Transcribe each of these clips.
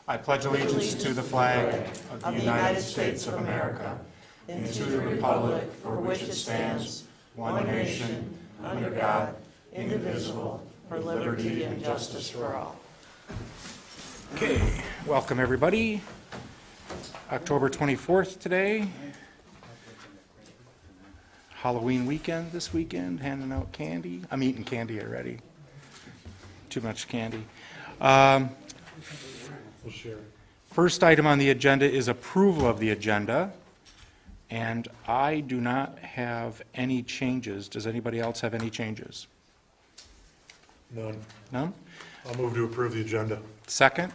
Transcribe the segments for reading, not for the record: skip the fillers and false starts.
I pledge allegiance to the flag of the United States of America and to the republic for which it stands, one nation, under God, indivisible, for liberty and justice for all. Okay, welcome everybody. October 24th today. Halloween weekend this weekend, handing out candy. I'm eating candy already. Too much candy. First item on the agenda is approval of the agenda, and I do not have any changes. Does anybody else have any changes? None. None? I'll move to approve the agenda. Second?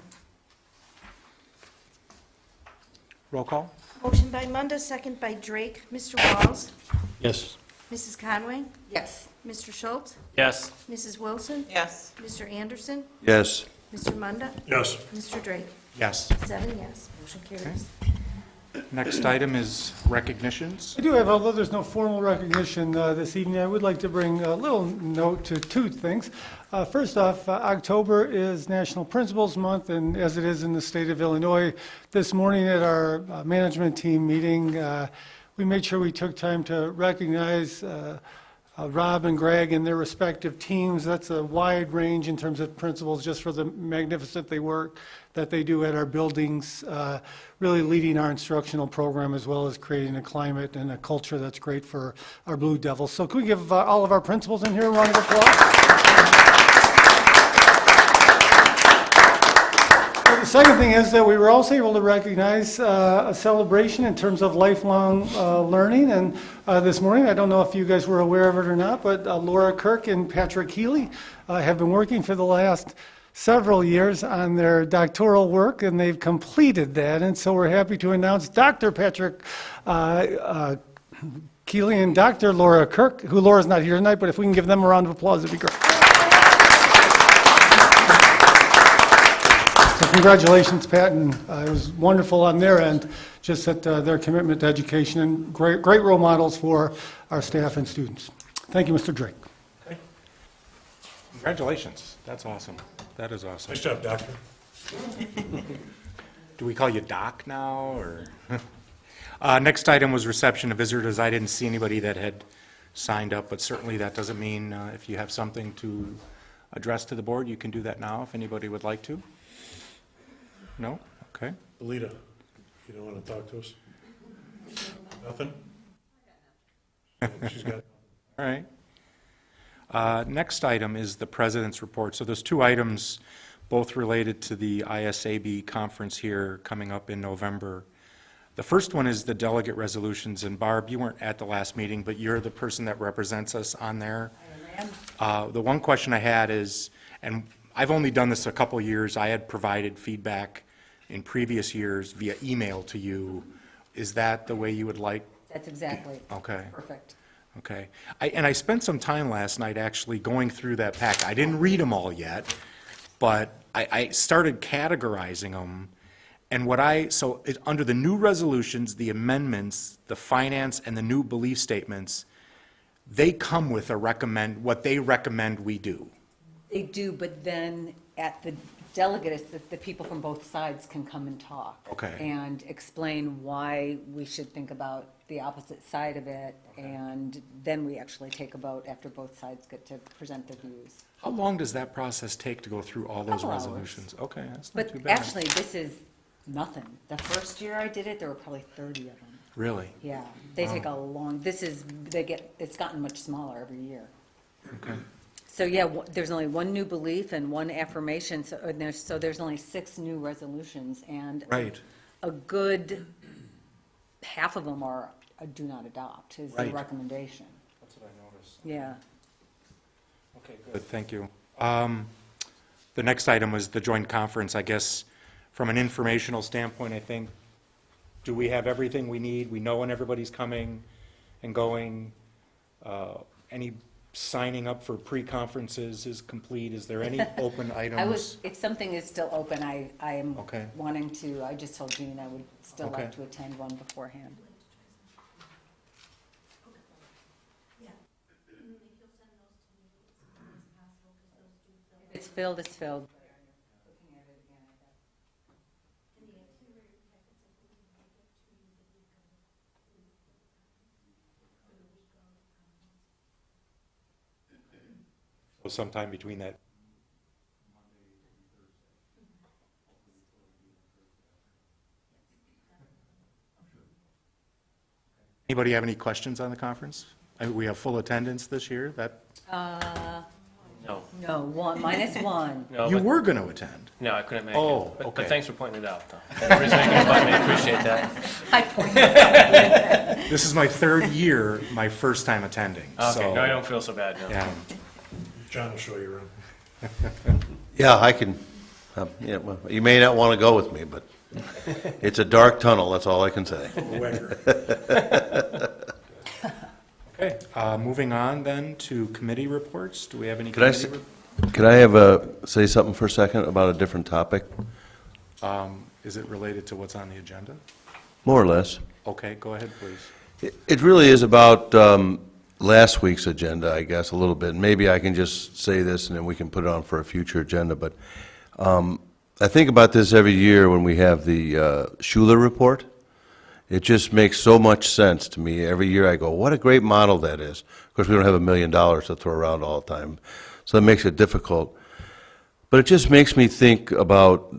Roll call? Motion by Munda, second by Drake. Mr. Walls? Yes. Mrs. Conway? Yes. Mr. Schultz? Yes. Mrs. Wilson? Yes. Mr. Anderson? Yes. Mr. Munda? Yes. Mr. Drake? Yes. 7 yes. Motion carries. Next item is recognitions. I do have, although there's no formal recognition this evening, I would like to bring a little note to two things. First off, October is National Principals Month, and as it is in the state of Illinois, this morning at our management team meeting, we made sure we took time to recognize Rob and Greg and their respective teams. That's a wide range in terms of principals, just for the magnificent work that they do at our buildings, really leading our instructional program as well as creating a climate and a culture that's great for our Blue Devils. So can we give all of our principals in here a round of applause? The second thing is that we were also able to recognize a celebration in terms of lifelong learning. And this morning, I don't know if you guys were aware of it or not, but Laura Kirk and Patrick Healy have been working for the last several years on their doctoral work, and they've completed that. And so we're happy to announce Dr. Patrick Keeley and Dr. Laura Kirk, who Laura's not here tonight, but if we can give them a round of applause, it'd be great. So congratulations, Pat, and it was wonderful on their end, just at their commitment to education, and great role models for our staff and students. Thank you, Mr. Drake. Okay. Congratulations. That's awesome. That is awesome. Nice job, Doctor. Do we call you Doc now, or? Next item was reception of visitors. I didn't see anybody that had signed up, but certainly that doesn't mean if you have something to address to the board, you can do that now if anybody would like to. No? Okay. Alita, you don't want to talk to us? Nothing? She's got. All right. Next item is the president's report. So there's two items, both related to the ISAB conference here coming up in November. The first one is the delegate resolutions, and Barb, you weren't at the last meeting, but you're the person that represents us on there. I am. The one question I had is, and I've only done this a couple years, I had provided feedback in previous years via email to you. Is that the way you would like? That's exactly. Okay. Perfect. Okay. I spent some time last night actually going through that pack. I didn't read them all yet, but I started categorizing them. And under the new resolutions, the amendments, the finance, and the new belief statements, they come with what they recommend we do. They do, but then at the delegates, the people from both sides can come and talk. Okay. And explain why we should think about the opposite side of it, and then we actually take a vote after both sides get to present their views. How long does that process take to go through all those Couple hours. resolutions? Okay, that's not But too bad. actually, this is nothing. The first year I did it, there were probably 30 of them. Really? Yeah, they take a long, it's gotten much smaller every year. Okay. So, yeah, there's only one new belief and one affirmation, so there's only 6 new resolutions, and Right. a good half of them are a do not adopt, is the Right. recommendation. That's what I noticed. Yeah. Okay, good, thank you. The next item was the joint conference, I guess, from an informational standpoint, I think, do we have everything we need? We know when everybody's coming and going. Any signing up for pre-conferences is complete? Is there any open items? If something is still open, I am Okay. wanting to, I just told Jean I would still like Okay. to attend one beforehand. It's filled, it's filled. sometime between that. Anybody have any questions on the conference? We have full attendance this year. No, No, one, minus one. no, You but- were going to attend. no, I couldn't make Oh, it. But okay. thanks for pointing it out, though. Everybody's thinking about me, I appreciate that. I pointed out. This is my third year, my first time attending. Okay, so, no, I don't feel so bad now. Yeah. John will show you around. Yeah, I can, yeah, well, you may not want to go with me, but it's a dark tunnel, that's all I can say. Okay, moving on then to committee reports. Do we have any Could I committee? Could I say something for a second about a different topic? Is it related to what's on the agenda? More or less. Okay, go ahead, please. It really is about last week's agenda, I guess, a little bit. Maybe I can just say this and then we can put it on for a future agenda, but I think about this every year when we have the Schuler report. It just makes so much sense to me. Every year I go, what a great model that is. Of course, we don't have $1 million to throw around all the time, so that makes it difficult. But it just makes me think about,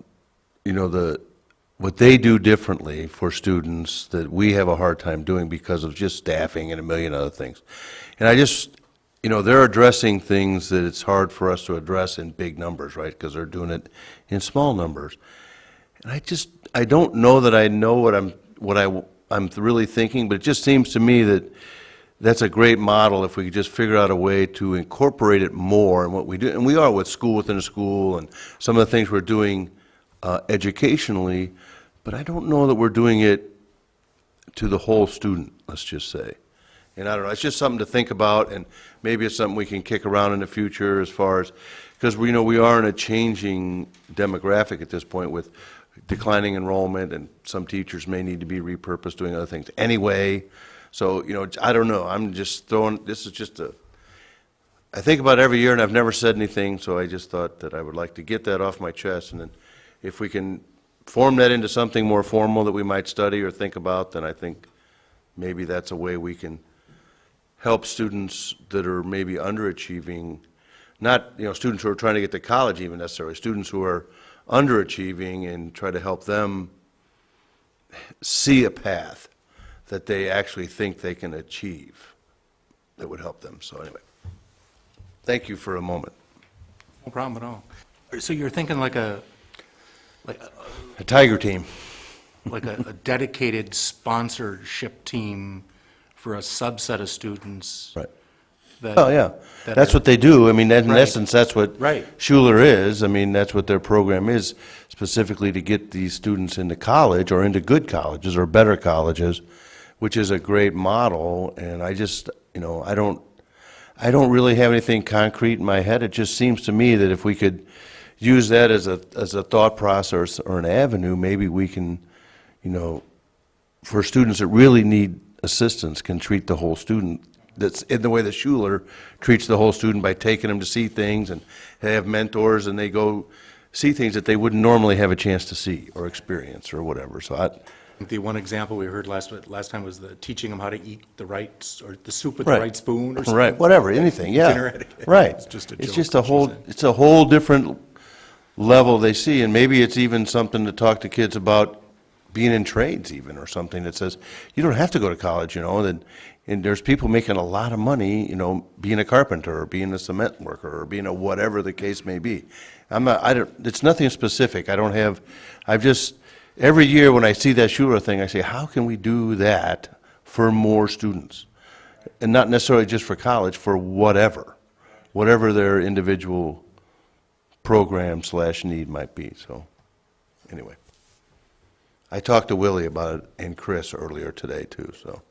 you know, what they do differently for students that we have a hard time doing because of just staffing and a million other things. And I just, you know, they're addressing things that it's hard for us to address in big numbers, right? Because they're doing it in small numbers. And I don't know that I know what I'm really thinking, but it just seems to me that that's a great model if we could just figure out a way to incorporate it more in what we do. And we are with school within a school and some of the things we're doing educationally, but I don't know that we're doing it to the whole student, let's just say. And I don't know, it's just something to think about, and maybe it's something we can kick around in the future as far as, because we are in a changing demographic at this point with declining enrollment, and some teachers may need to be repurposed doing other things anyway. So, you know, I don't know, I'm just throwing, this is just I think about it every year and I've never said anything, so I just thought that I would like to get that off my chest, and then if we can form that into something more formal that we might study or think about, then I think maybe that's a way we can help students that are maybe underachieving, not, you know, students who are trying to get to college even necessarily, students who are underachieving, and try to help them see a path that they actually think they can achieve that would help them. So anyway, thank you for a moment. No problem at all. So you're thinking like a Tiger team. dedicated sponsorship team for a subset of students? Right. that- Oh, yeah. that That's are- what they do. I mean, in Right. essence, that's what Right. Schuler is. I mean, that's what their program is, specifically to get these students into college or into good colleges or better colleges, which is a great model. And I just, you know, I don't really have anything concrete in my head. It just seems to me that if we could use that as a thought process or an avenue, maybe we can, you know, for students that really need assistance, can treat the whole student. That's in the way that Schuler treats the whole student by taking them to see things, and they have mentors, and they go see things that they wouldn't normally have a chance to see or experience or whatever. So The one example we heard last time was teaching them how to eat the right, or the soup with Right. the right spoon or something. right, whatever, anything, yeah. Dinner etiquette. Right. It's just a It's joke, just a what you're whole, saying. it's a whole different level they see, and maybe it's even something to talk to kids about being in trades even, or something that says, you don't have to go to college, you know, and there's people making a lot of money, you know, being a carpenter, or being a cement worker, or being a whatever the case may be. It's nothing specific. I've just, every year when I see that Schuler thing, I say, how can we do that for more students? And not necessarily just for college, for whatever their individual program/need might be, so, anyway. I talked to Willie about it and Chris earlier today, too, so.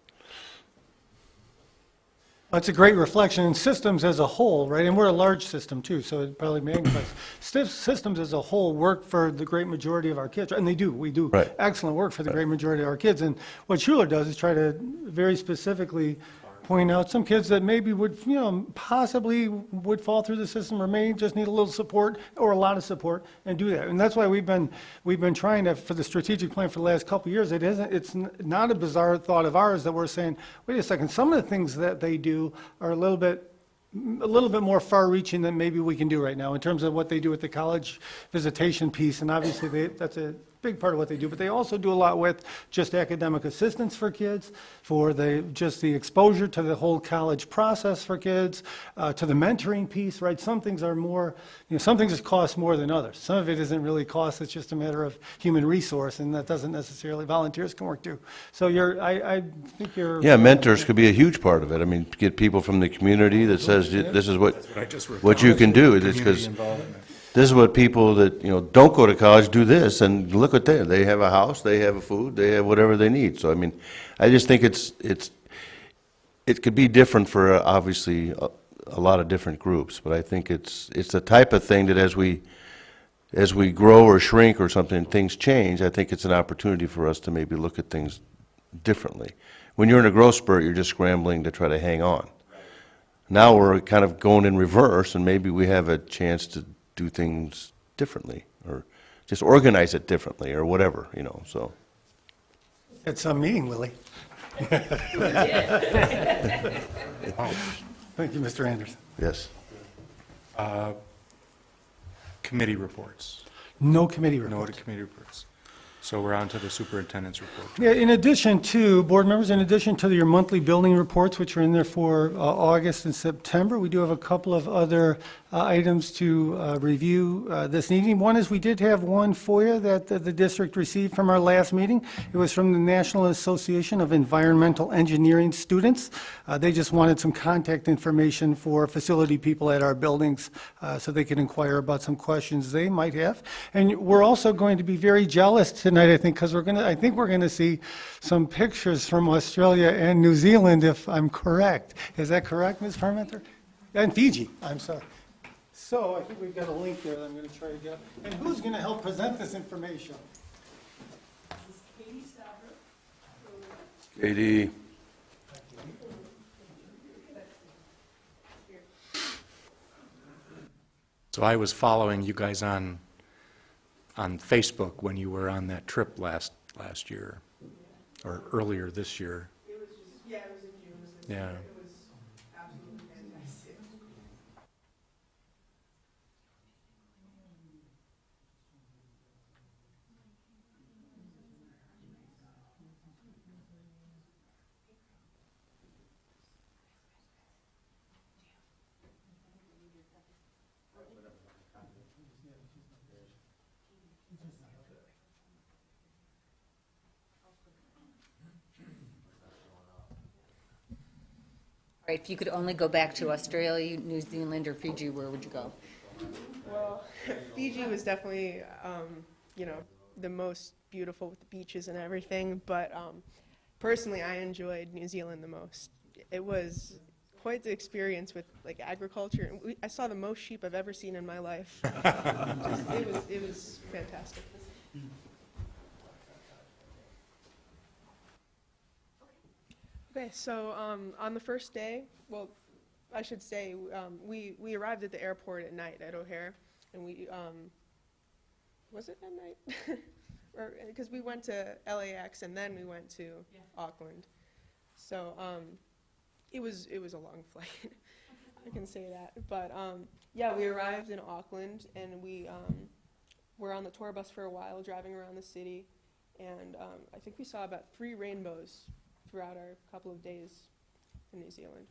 It's a great reflection in systems as a whole, right? And we're a large system too, so it probably magnifies. Systems as a whole work for the great majority of our kids, and they do. We do Right. excellent work for the great majority of our kids. And what Schuler does is try to very specifically point out some kids that maybe would, you know, possibly would fall through the system, or may just need a little support or a lot of support, and do that. And that's why we've been trying to, for the strategic plan for the last couple of years, it's not a bizarre thought of ours that we're saying, wait a second, some of the things that they do are a little bit a little bit more far-reaching than maybe we can do right now in terms of what they do with the college visitation piece, and obviously that's a big part of what they do, but they also do a lot with just academic assistance for kids, for just the exposure to the whole college process for kids, to the mentoring piece, right? Some things are more, some things just cost more than others. Some of it isn't really cost, it's just a matter of human resource, and that doesn't necessarily, volunteers can work too. So I think you're. Yeah, mentors could be a huge part of it. I mean, get people from the community that says, this is what you can do. It's because Community involvement. this is what people that, don't go to college do this, and look at that. They have a house, they have food, they have whatever they need. So, I mean, I just think it could be different for, obviously, a lot of different groups, but I think it's the type of thing that as we grow or shrink or something, things change, I think it's an opportunity for us to maybe look at things differently. When you're in a growth spurt, you're just scrambling to try to hang on. Now we're kind of going in reverse, and maybe we have a chance to do things differently, or just organize it differently, or whatever, so. It's a meeting, Willie. Thank you, Mr. Anderson. Yes. Committee reports. No committee No reports. committee reports. So we're on to the superintendent's report. Yeah, in addition to, board members, in addition to your monthly building reports, which are in there for August and September, we do have a couple of other items to review this evening. One is we did have one FOIA that the district received from our last meeting. It was from the National Association of Environmental Engineering Students. They just wanted some contact information for facility people at our buildings so they could inquire about some questions they might have. And we're also going to be very jealous tonight, I think, because I think we're going to see some pictures from Australia and New Zealand, if I'm correct. Is that correct, Ms. Parmenter? And Fiji, I'm sorry. So I think we've got a link there that I'm going to try to get. And who's going to help present this information? Katie. So I was following you guys on Facebook when you were on that trip last year, or earlier this year. It was just, yeah, it was in June. Yeah. It was absolutely fantastic. All right, if you could only go back to Australia, New Zealand, or Fiji, where would you go? Well, Fiji was definitely, the most beautiful with the beaches and everything, but personally, I enjoyed New Zealand the most. It was quite the experience with agriculture. I saw the most sheep I've ever seen in my life. It was fantastic. Okay, so on the first day, well, I should say, we arrived at the airport at night at O'Hare, and we, was it at night? Or, because we went to LAX and then we went to Auckland. So it was a long flight, I can say that. But yeah, we arrived in Auckland, and we were on the tour bus for a while, driving around the city, and I think we saw about 3 rainbows throughout our couple of days in New Zealand.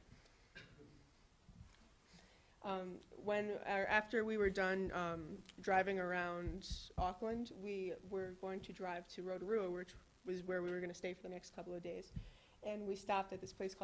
After we were done driving around Auckland, we were going to drive to Rotorua, which was where we were going to stay for the next couple of days. And we stopped at this place called